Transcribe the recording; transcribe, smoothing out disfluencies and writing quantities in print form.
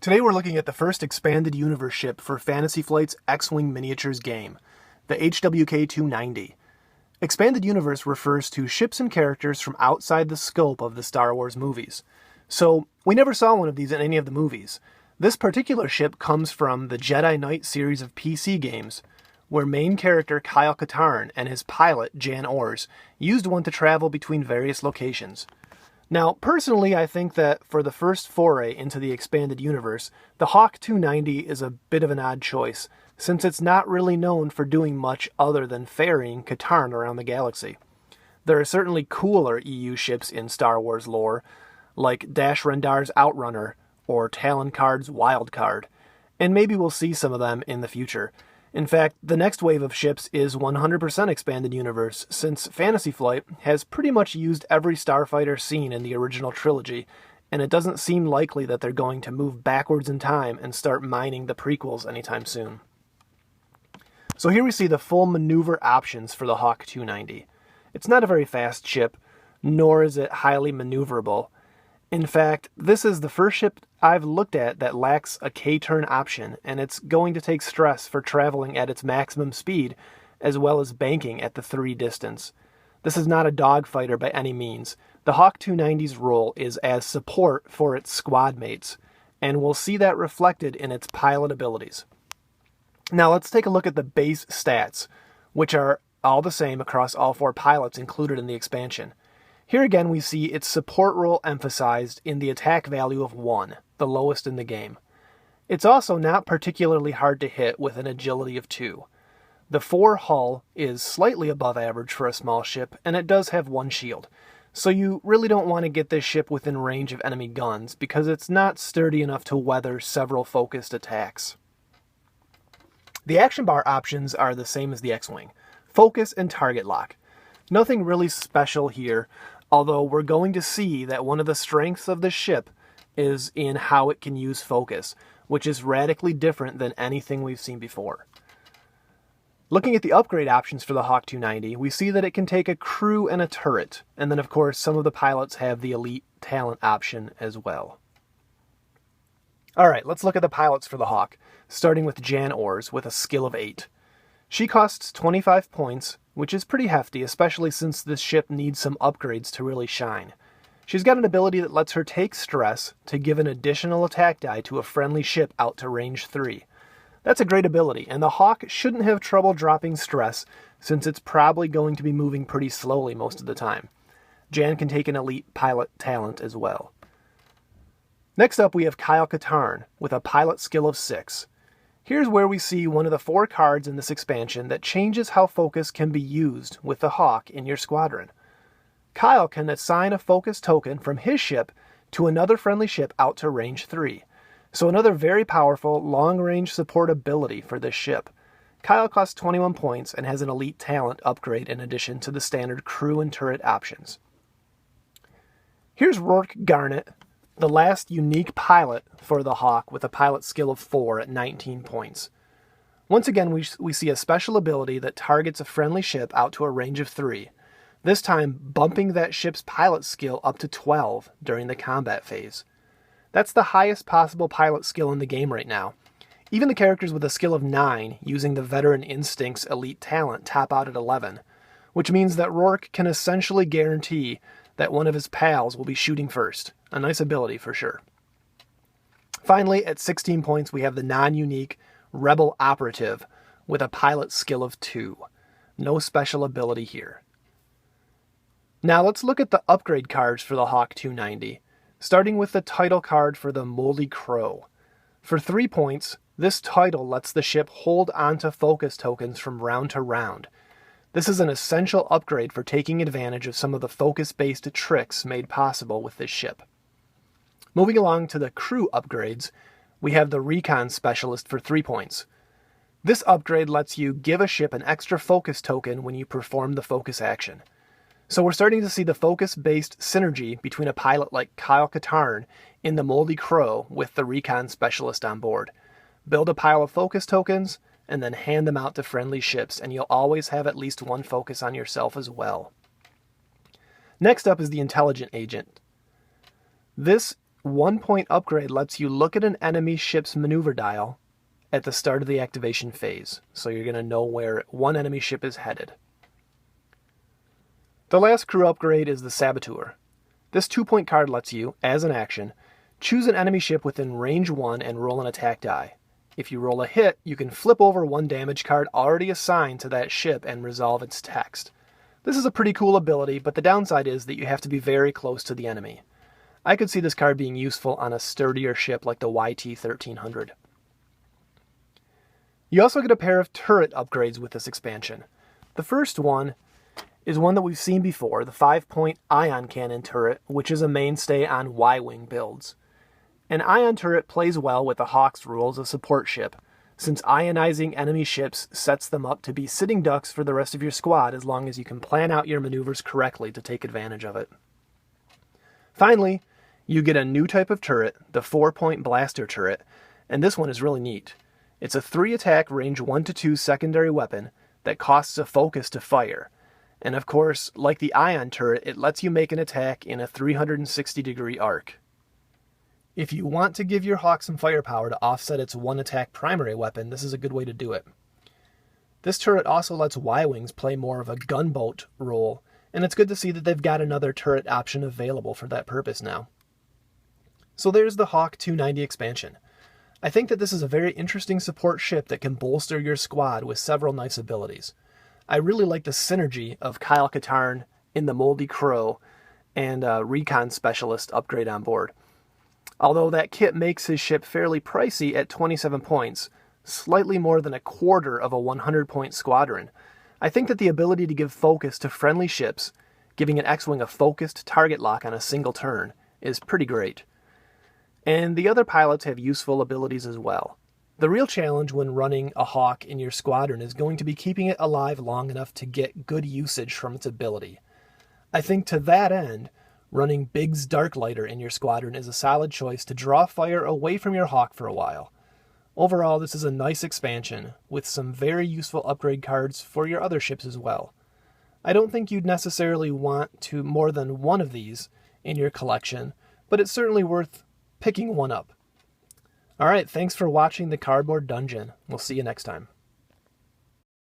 Today we're looking at the first expanded universe ship for Fantasy Flight's X-Wing Miniatures game, the HWK-290. Expanded universe refers to ships and characters from outside the scope of the Star Wars movies. So, we never saw one of these in any of the movies. This particular ship comes from the Jedi Knight series of PC games, where main character Kyle Katarn and his pilot, Jan Ors, used one to travel between various locations. Now, personally, I think that for the first foray into the expanded universe, the HWK-290 is a bit of an odd choice, since it's not really known for doing much other than ferrying Katarn around the galaxy. There are certainly cooler EU ships in Star Wars lore, like Dash Rendar's Outrunner or Talon Karrde's Wildcard, and maybe we'll see some of them in the future. In fact, the next wave of ships is 100% expanded universe, since Fantasy Flight has pretty much used every starfighter seen in the original trilogy, and it doesn't seem likely that they're going to move backwards in time and start mining the prequels anytime soon. So here we see the full maneuver options for the HWK-290. It's not a very fast ship, nor is it highly maneuverable. In fact, this is the first ship I've looked at that lacks a K-turn option, and it's going to take stress for traveling at its maximum speed, as well as banking at the 3 distance. This is not a dogfighter by any means. The HWK-290's role is as support for its squad mates, and we'll see that reflected in its pilot abilities. Now let's take a look at the base stats, which are all the same across all 4 pilots included in the expansion. Here again we see its support role emphasized in the attack value of 1, the lowest in the game. It's also not particularly hard to hit with an agility of 2. The 4 hull is slightly above average for a small ship, and it does have 1 shield. So you really don't want to get this ship within range of enemy guns, because it's not sturdy enough to weather several focused attacks. The action bar options are the same as the X-Wing: focus and target lock. Nothing really special here, although we're going to see that one of the strengths of the ship is in how it can use focus, which is radically different than anything we've seen before. Looking at the upgrade options for the HWK-290, we see that it can take a crew and a turret, and then of course some of the pilots have the elite talent option as well. Alright, let's look at the pilots for the Hawk, starting with Jan Ors with a skill of 8. She costs 25 points, which is pretty hefty, especially since this ship needs some upgrades to really shine. She's got an ability that lets her take stress to give an additional attack die to a friendly ship out to range 3. That's a great ability, and the Hawk shouldn't have trouble dropping stress, since it's probably going to be moving pretty slowly most of the time. Jan can take an elite pilot talent as well. Next up we have Kyle Katarn with a pilot skill of 6. Here's where we see one of the 4 cards in this expansion that changes how focus can be used with the Hawk in your squadron. Kyle can assign a focus token from his ship to another friendly ship out to range 3. So another very powerful long-range support ability for this ship. Kyle costs 21 points and has an elite talent upgrade in addition to the standard crew and turret options. Here's Rook Garnet, the last unique pilot for the Hawk, with a pilot skill of 4 at 19 points. Once again, we see a special ability that targets a friendly ship out to a range of 3, this time bumping that ship's pilot skill up to 12 during the combat phase. That's the highest possible pilot skill in the game right now. Even the characters with a skill of 9 using the Veteran Instincts elite talent top out at 11, which means that Rourke can essentially guarantee that one of his pals will be shooting first. A nice ability for sure. Finally, at 16 points, we have the non-unique Rebel Operative with a pilot skill of 2. No special ability here. Now let's look at the upgrade cards for the HWK-290, starting with the title card for the Moldy Crow. For 3 points, this title lets the ship hold onto focus tokens from round to round. This is an essential upgrade for taking advantage of some of the focus-based tricks made possible with this ship. Moving along to the crew upgrades, we have the Recon Specialist for 3 points. This upgrade lets you give a ship an extra focus token when you perform the focus action. So we're starting to see the focus-based synergy between a pilot like Kyle Katarn in the Moldy Crow with the Recon Specialist on board. Build a pile of focus tokens, and then hand them out to friendly ships, and you'll always have at least 1 focus on yourself as well. Next up is the Intelligent Agent. This 1 point upgrade lets you look at an enemy ship's maneuver dial at the start of the activation phase, so you're going to know where one enemy ship is headed. The last crew upgrade is the Saboteur. This 2 point card lets you, as an action, choose an enemy ship within range 1 and roll an attack die. If you roll a hit, you can flip over one damage card already assigned to that ship and resolve its text. This is a pretty cool ability, but the downside is that you have to be very close to the enemy. I could see this card being useful on a sturdier ship like the YT-1300. You also get a pair of turret upgrades with this expansion. The first one is one that we've seen before, the 5 point ion cannon turret, which is a mainstay on Y-Wing builds. An ion turret plays well with the Hawk's rule as a support ship, since ionizing enemy ships sets them up to be sitting ducks for the rest of your squad as long as you can plan out your maneuvers correctly to take advantage of it. Finally, you get a new type of turret, the 4 point blaster turret, and this one is really neat. It's a 3 attack range 1 to 2 secondary weapon that costs a focus to fire. And of course, like the ion turret, it lets you make an attack in a 360-degree arc. If you want to give your Hawk some firepower to offset its 1 attack primary weapon, this is a good way to do it. This turret also lets Y-Wings play more of a gunboat role, and it's good to see that they've got another turret option available for that purpose now. So there's the HWK-290 expansion. I think that this is a very interesting support ship that can bolster your squad with several nice abilities. I really like the synergy of Kyle Katarn in the Moldy Crow and Recon Specialist upgrade on board. Although that kit makes his ship fairly pricey at 27 points, slightly more than a quarter of a 100-point squadron, I think that the ability to give focus to friendly ships, giving an X-Wing a focused target lock on a single turn, is pretty great. And the other pilots have useful abilities as well. The real challenge when running a Hawk in your squadron is going to be keeping it alive long enough to get good usage from its ability. I think to that end, running Biggs Darklighter in your squadron is a solid choice to draw fire away from your Hawk for a while. Overall, this is a nice expansion, with some very useful upgrade cards for your other ships as well. I don't think you'd necessarily want to more than one of these in your collection, but it's certainly worth picking one up. Alright, thanks for watching the Cardboard Dungeon. We'll see you next time.